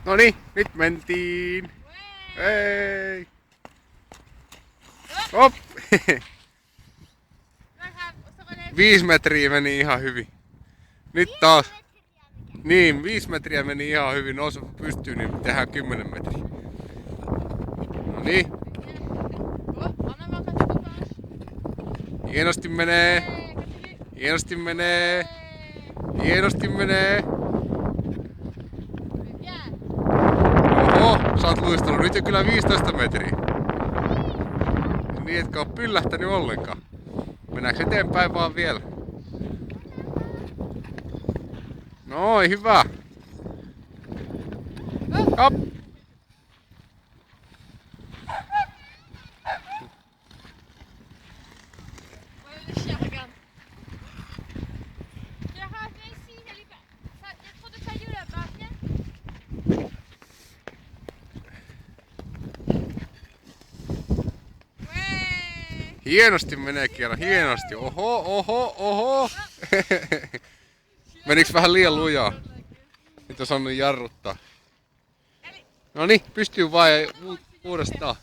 Noniin, nyt mentiin. Hei! Hop! 5 metriä meni ihan hyvin. Nyt taas. Niin, 5 metriä meni ihan hyvin. Nousu pystyy, niin tehdään 10 metriä. Noniin. Hienosti menee. Hienosti menee. Hienosti menee. Oho, sä oot luistanut nyt jo kyllä 15 metriä. Niin etkä oo pyllähtänyt ollenkaan. Mennäänkö eteenpäin vaan vielä? Noin, hyvä. Hop. Hienosti menee Kiara, hienosti. Oho, oho, oho. Meniks vähän liian lujaa? Nyt on saanut jarruttaa. Noniin, pystyy vaan ja uudestaan.